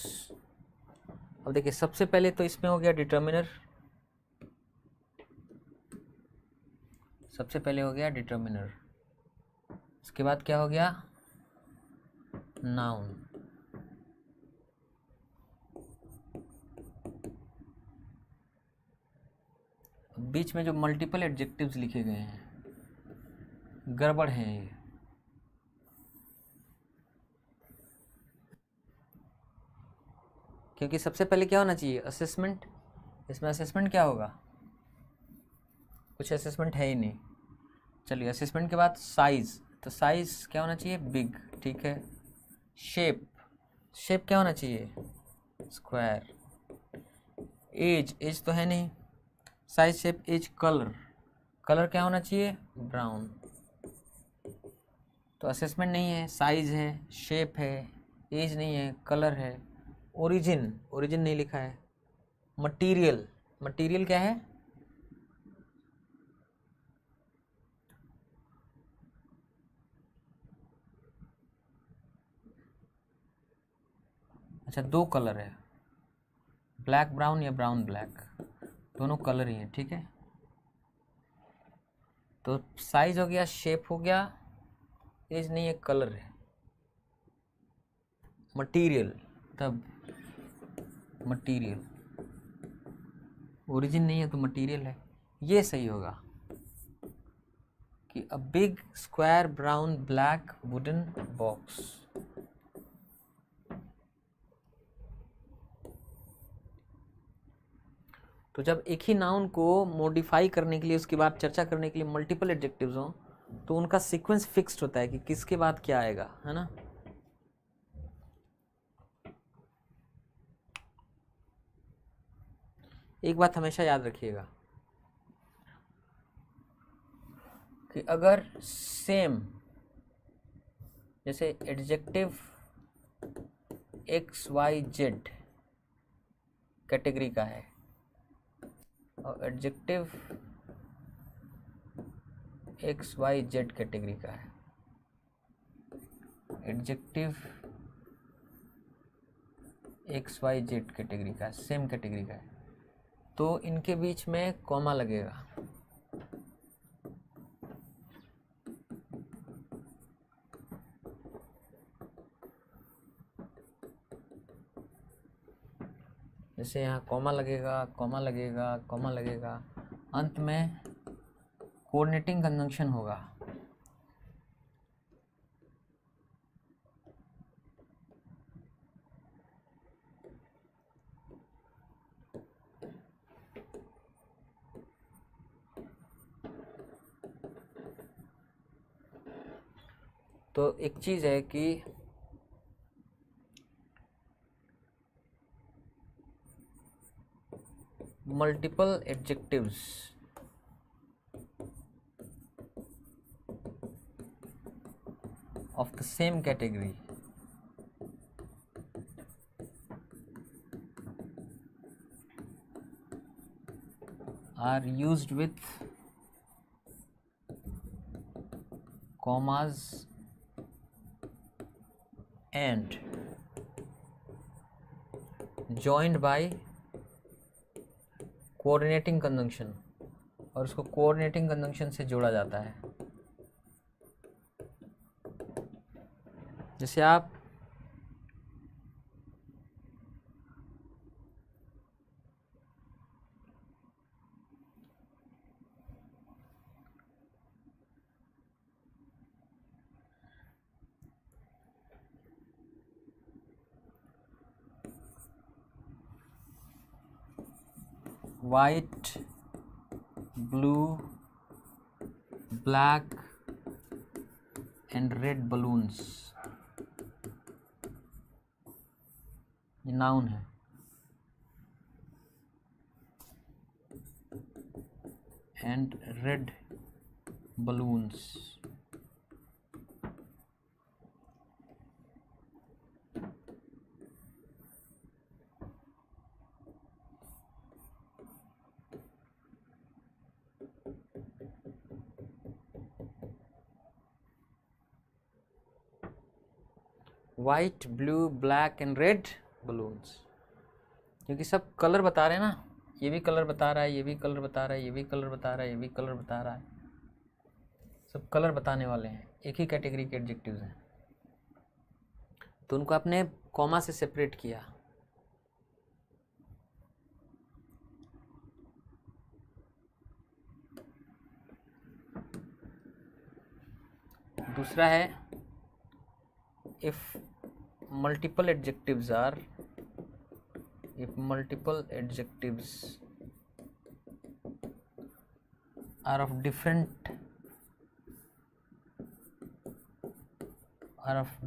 अब देखिए सबसे पहले तो इसमें हो गया डिटर्मिनर, सबसे पहले हो गया डिटर्मिनर, उसके बाद क्या हो गया, नाउन। बीच में जो मल्टीपल एडजेक्टिव्स लिखे गए हैं गड़बड़ हैं ये, क्योंकि सबसे पहले क्या होना चाहिए, असेसमेंट। इसमें असेसमेंट क्या होगा, कुछ असेसमेंट है ही नहीं। चलिए असेसमेंट के बाद साइज, तो साइज क्या होना चाहिए, बिग, ठीक है। शेप, शेप क्या होना चाहिए, स्क्वायर। एज, एज तो है नहीं, size shape age. Colour, colour क्या होना चाहिए, ब्राउन। तो असेसमेंट नहीं है, साइज है, शेप है, एज नहीं है, कलर है। ओरिजिन, ओरिजिन नहीं लिखा है। मटेरियल, मटेरियल क्या है, अच्छा दो कलर है, ब्लैक ब्राउन या ब्राउन ब्लैक, दोनों कलर ही हैं, ठीक है। तो साइज हो गया, शेप हो गया, एज नहीं है, कलर है। मटेरियल, तब मटेरियल, ओरिजिन नहीं है तो मटेरियल है, ये सही होगा कि a big square brown black wooden box. तो जब एक ही नाउन को मॉडिफाई करने के लिए, उसके बाद चर्चा करने के लिए मल्टीपल एडजेक्टिव्स हों, तो उनका सीक्वेंस फिक्स्ड होता है कि किसके बाद क्या आएगा, है ना। एक बात हमेशा याद रखिएगा कि अगर सेम, जैसे adjective X Y Z category का है और adjective X Y Z category का है, adjective X Y Z category का है, सेम कैटेगरी का है, तो इनके बीच में कॉमा लगेगा। जैसे यहाँ कॉमा लगेगा, कॉमा लगेगा, कॉमा लगेगा, अंत में कोऑर्डिनेटिंग कंजंक्शन होगा। तो एक चीज़ है कि multiple adjectives of the same category are used with commas and joined by coordinating conjunction, और उसको coordinating conjunction से जोड़ा जाता है। जैसे आप white, blue, black and red balloons, ये नाउन है। and red balloons, white, blue, black and red balloons, क्योंकि सब कलर बता रहे हैं ना, ये भी कलर बता रहा है, ये भी कलर बता रहा है, ये भी कलर बता रहा है, ये भी कलर बता रहा है, सब कलर बताने वाले हैं, एक ही कैटेगरी के एडजेक्टिव्स हैं, तो उनको आपने कॉमा से सेपरेट किया। दूसरा है if multiple adjectives are of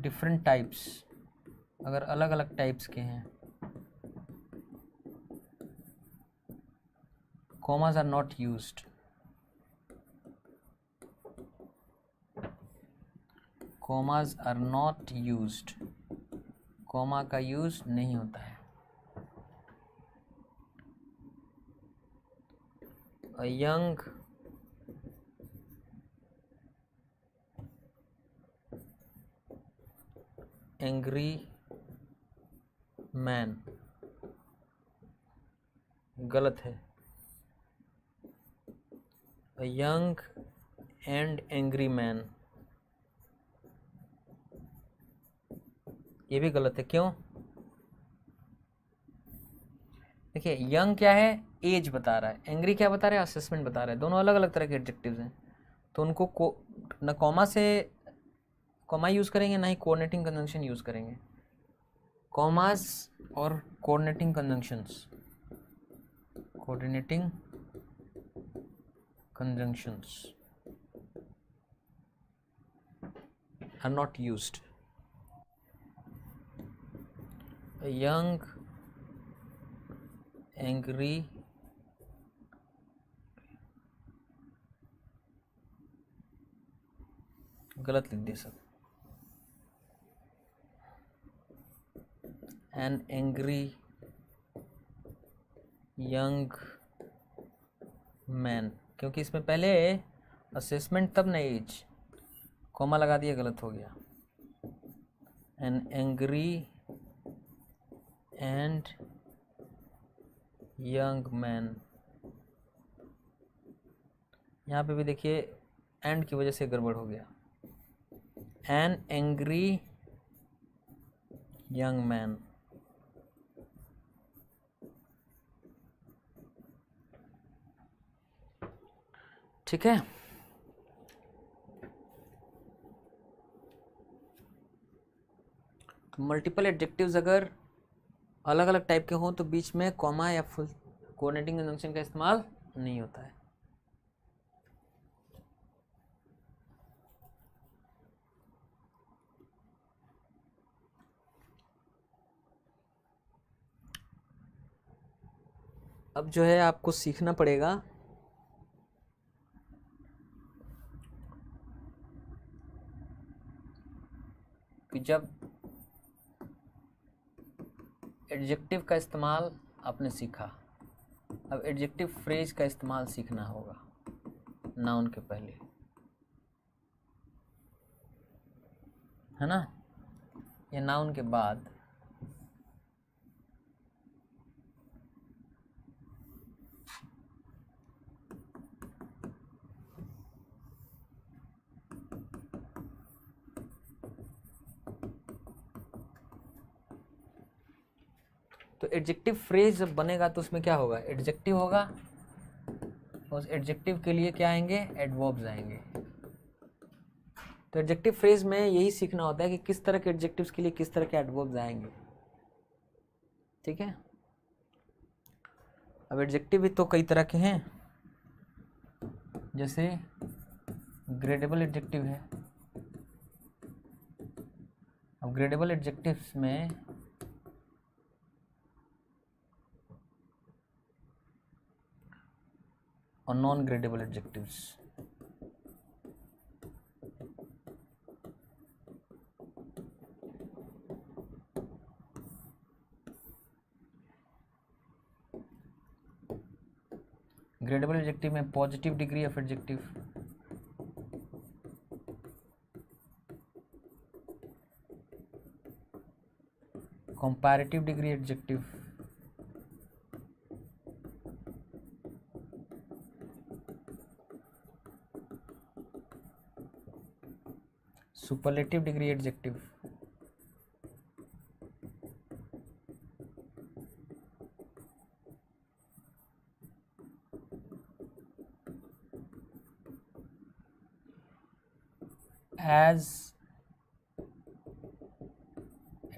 different types, अगर अलग अलग टाइप्स के हैं, commas are not used, commas are not used, comma का यूज नहीं होता है। A young angry man, गलत है। A young and angry man, ये भी गलत है। क्यों? देखिए, यंग क्या है, एज बता रहा है, एंग्री क्या बता रहा है, असेसमेंट बता रहा है, दोनों अलग अलग तरह के एडजेक्टिव्स हैं, तो उनको न कॉमा से कॉमा यूज़ करेंगे, ना ही कोऑर्डिनेटिंग कंजंक्शन यूज़ करेंगे। कॉमास और coordinating conjunctions are not used. A young angry गलत लिख दिया सब। An angry young man, क्योंकि इसमें पहले असेसमेंट तब नहीं एज, कॉमा लगा दिया, गलत हो गया। An angry and young man, यहाँ पे भी देखिए एंड की वजह से गड़बड़ हो गया। An angry young man, ठीक है। मल्टीपल एडजेक्टिव्स अगर अलग अलग टाइप के हों तो बीच में कॉमा या फुल कोऑर्डिनेटिंग कंजंक्शन का इस्तेमाल नहीं होता है। अब जो है आपको सीखना पड़ेगा कि जब एडजेक्टिव का इस्तेमाल आपने सीखा, अब एडजेक्टिव फ्रेज का इस्तेमाल सीखना होगा नाउन के पहले, है ना, या नाउन के बाद। तो एडजेक्टिव फ्रेज जब बनेगा तो उसमें क्या होगा, एडजेक्टिव होगा, उस एडजेक्टिव के लिए क्या आएंगे, एडवर्ब्स आएंगे। तो एडजेक्टिव फ्रेज में यही सीखना होता है कि किस तरह के एडजेक्टिव्स के लिए किस तरह के एडवर्ब्स आएंगे, ठीक है। अब एडजेक्टिव भी तो कई तरह के हैं, जैसे ग्रेडेबल एडजेक्टिव है। अब ग्रेडेबल एडजेक्टिव्स में और non gradable adjectives. Gradable adjective में positive degree of adjective, comparative degree adjective, superlative degree adjective, as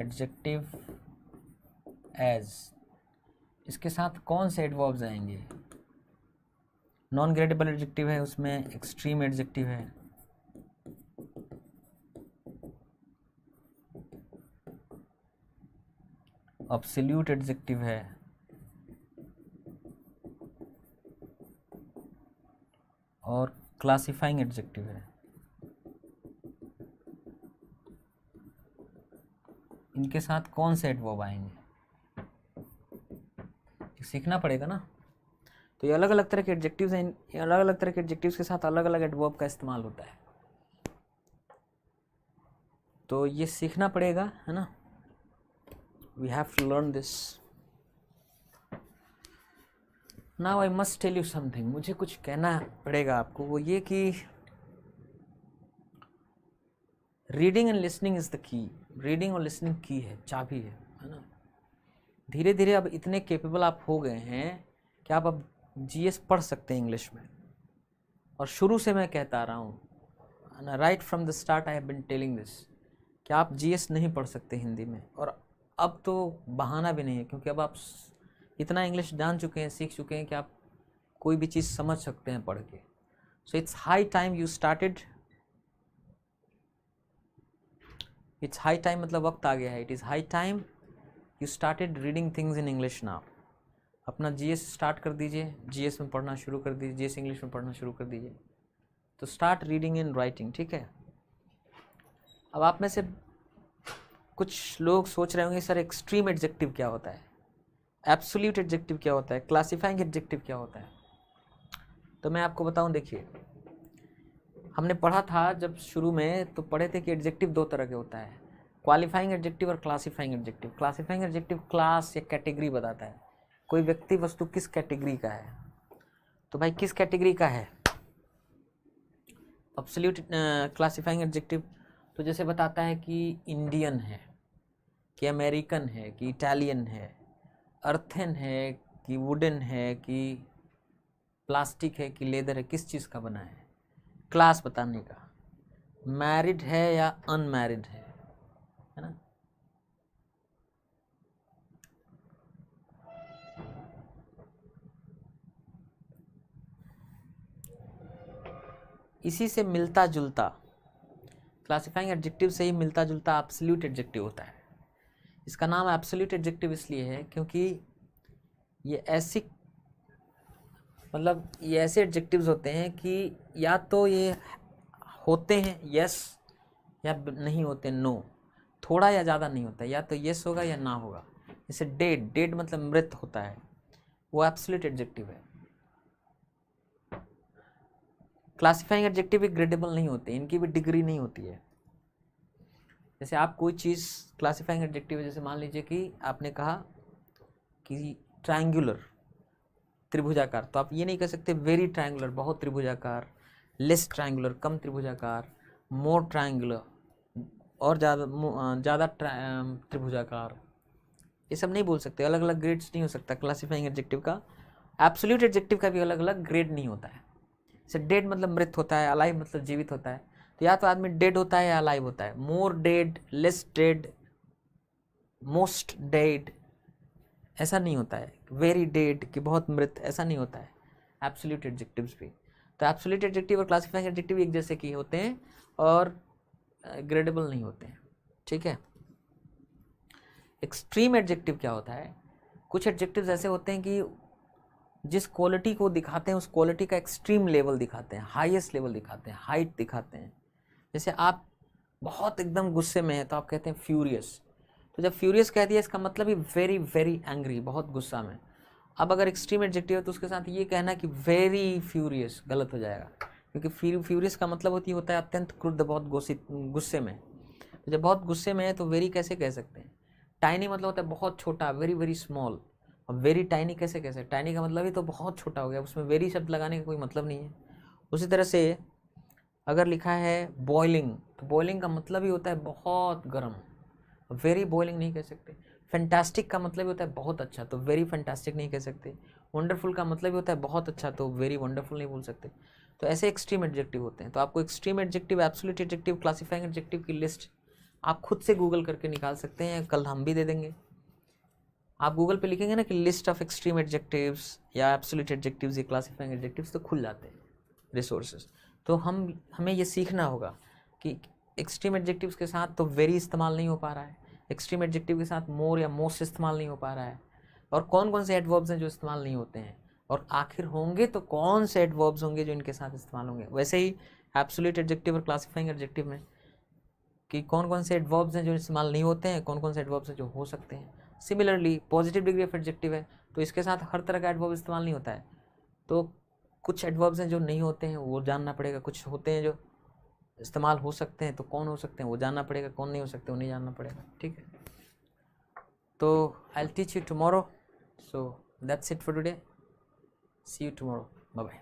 adjective as, इसके साथ कौन से एडवर्ब्स आएंगे, नॉन ग्रेडेबल एडजेक्टिव है उसमें एक्सट्रीम एडजेक्टिव है, एब्सोल्यूट एडजेक्टिव है, और क्लासिफाइंग एडजेक्टिव है। इनके साथ कौन से एडवर्ब आएंगे सीखना पड़ेगा ना। तो ये अलग अलग तरह के एडजेक्टिव्स हैं, ये अलग अलग तरह के एडजेक्टिव्स के साथ अलग अलग एडवर्ब का इस्तेमाल होता है, तो ये सीखना पड़ेगा, है ना। We have to learn this. Now I must tell you something, मुझे कुछ कहना पड़ेगा आपको, वो ये कि reading and listening is the key. Reading और लिसनिंग की है, चाबी है ना। धीरे धीरे अब इतने केपेबल आप हो गए हैं कि आप अब जीएस पढ़ सकते हैं इंग्लिश में, और शुरू से मैं कहता आ रहा हूँ, right from the start I have been telling this, कि आप जीएस नहीं पढ़ सकते हिंदी में। और अब तो बहाना भी नहीं है, क्योंकि अब आप इतना इंग्लिश जान चुके हैं, सीख चुके हैं कि आप कोई भी चीज़ समझ सकते हैं पढ़ के। So it's high time you started, it's high time मतलब वक्त आ गया है, it is high time you started reading things in English now. अपना जीएस स्टार्ट कर दीजिए, जीएस में पढ़ना शुरू कर दीजिए, जीएस इंग्लिश में पढ़ना शुरू कर दीजिए। तो स्टार्ट रीडिंग एंड राइटिंग, ठीक है। अब आप में से कुछ लोग सोच रहे होंगे सर एक्सट्रीम एडजेक्टिव क्या होता है, एब्सोल्यूट एडजेक्टिव क्या होता है, क्लासिफाइंग एडजेक्टिव क्या होता है। तो मैं आपको बताऊं, देखिए हमने पढ़ा था जब शुरू में, तो पढ़े थे कि एडजेक्टिव दो तरह के होता है, क्वालिफाइंग एडजेक्टिव और classifying adjective. Classifying adjective class या कैटेगरी बताता है, कोई व्यक्ति वस्तु किस कैटेगरी का है। तो भाई किस कैटेगरी का है एब्सोल्यूट क्लासिफाइंग एडजेक्टिव, तो जैसे बताता है कि इंडियन है, कि अमेरिकन है, कि इटालियन है, अर्थन है, कि वुडन है, कि प्लास्टिक है, कि लेदर है, किस चीज़ का बना है, क्लास बताने का। मैरिड है या अनमैरिड है ना। इसी से मिलता जुलता, क्लासिफाइंग एडजेक्टिव से ही मिलता जुलता एब्सोल्यूट एडजेक्टिव होता है। इसका नाम एब्सोल्यूट एडजेक्टिव इसलिए है क्योंकि ये ऐसी मतलब ये ऐसे एडजेक्टिव्स होते हैं कि या तो ये होते हैं यस, या नहीं होते नो, थोड़ा या ज़्यादा नहीं होता, या तो यस होगा या ना होगा। जैसे डेड, डेड मतलब मृत होता है, वो एब्सोल्यूट एडजेक्टिव है। क्लासिफाइंग एडजेक्टिव भी ग्रेडेबल नहीं होते, इनकी भी डिग्री नहीं होती है। जैसे आप कोई चीज़ क्लासिफाइंग एडजेक्टिव है, जैसे मान लीजिए कि आपने कहा कि ट्रायंगुलर, त्रिभुजाकार, तो आप ये नहीं कह सकते वेरी ट्रायंगुलर, बहुत त्रिभुजाकार, लेस ट्रायंगुलर, कम त्रिभुजाकार, मोर ट्रायंगुलर, और ज़्यादा त्रिभुजाकार, ये सब नहीं बोल सकते। अलग अलग ग्रेड्स नहीं हो सकता क्लासिफाइंग एडजेक्टिव का। एब्सोल्यूट एडजेक्टिव का भी अलग अलग ग्रेड नहीं होता है। जैसे डेड मतलब मृत होता है, अलाइव मतलब जीवित होता है, तो या तो आदमी डेड होता है या अलाइव होता है। मोर dead, less dead, most dead, ऐसा नहीं होता है। वेरी डेड कि बहुत मृत, ऐसा नहीं होता है एब्सोल्यूट एडजेक्टिव्स भी। तो एब्सोल्यूट एडजेक्टिव और क्लासिफाइंग एडजेक्टिव एक जैसे की होते हैं और ग्रेडेबल नहीं होते हैं, ठीक है। एक्सट्रीम एडजेक्टिव क्या होता है? कुछ एडजेक्टिव्स ऐसे होते हैं कि जिस क्वालिटी को दिखाते हैं उस क्वालिटी का एक्सट्रीम लेवल दिखाते हैं, हाईएस्ट लेवल दिखाते हैं, हाइट दिखाते हैं। जैसे आप बहुत एकदम गुस्से में हैं तो आप कहते हैं फ्यूरियस, तो जब फ्यूरियस कह दिया इसका मतलब ही वेरी वेरी एंग्री, बहुत गुस्सा में। अब अगर एक्सट्रीम एडजेक्टिव है तो उसके साथ ये कहना कि वेरी फ्यूरियस गलत हो जाएगा, क्योंकि फ्यूरियस का मतलब होता है अत्यंत क्रुद्ध, बहुत गुस्से में। तो जब बहुत गुस्से में है तो वेरी कैसे कह सकते हैं? टाइनी मतलब होता है बहुत छोटा, वेरी वेरी स्मॉल। अब वेरी टाइनी कैसे कह सकते? टाइनी का मतलब ही तो बहुत छोटा हो गया, उसमें वेरी शब्द लगाने का कोई मतलब नहीं है। उसी तरह से अगर लिखा है बॉइलिंग, तो बॉइलिंग का मतलब ही होता है बहुत गर्म, वेरी बॉइलिंग नहीं कह सकते। फैंटास्टिक का मतलब ही होता है बहुत अच्छा, तो वेरी फैंटास्टिक नहीं कह सकते। वंडरफुल का मतलब ही होता है बहुत अच्छा, तो वेरी वंडरफुल नहीं बोल सकते। तो ऐसे एक्सट्रीम एडजेक्टिव होते हैं। तो आपको extreme adjective, absolute adjective, classifying adjective की लिस्ट आप खुद से गूगल करके निकाल सकते हैं, कल हम भी दे देंगे। आप गूगल पे लिखेंगे ना कि लिस्ट ऑफ एक्सट्रीम एडजेक्टिव्स या एब्सोल्यूट एडजेक्टिव्स या क्लासिफाइंग एडजेक्टिव्स, तो खुल जाते हैं रिसोर्सेज। तो हमें ये सीखना होगा कि एक्सट्रीम एडजेक्टिव्स के साथ तो वेरी इस्तेमाल नहीं हो पा रहा है, एक्सट्रीम एडजेक्टिव के साथ मोर या मोस्ट इस्तेमाल नहीं हो पा रहा है, और कौन कौन से एडवर्ब्स हैं जो इस्तेमाल नहीं होते हैं, और आखिर होंगे तो कौन से एडवर्ब्स होंगे जो इनके साथ इस्तेमाल होंगे। वैसे ही एब्सोल्यूट एडजेक्टिव और क्लासिफाइंग एडजेक्टिव में कि कौन कौन से एडवर्ब्स हैं जो इस्तेमाल नहीं होते हैं, कौन कौन से एडवर्ब्स हैं जो हो सकते हैं। Similarly positive degree of adjective है तो इसके साथ हर तरह का एडवर्ब इस्तेमाल नहीं होता है, तो कुछ एडवर्ब्स हैं जो नहीं होते हैं वो जानना पड़ेगा, कुछ होते हैं जो इस्तेमाल हो सकते हैं, तो कौन हो सकते हैं वो जानना पड़ेगा, कौन नहीं हो सकते वो नहीं जानना पड़ेगा, ठीक है। तो I will teach you tomorrow, so that's it for today, see you tomorrow, bye bye.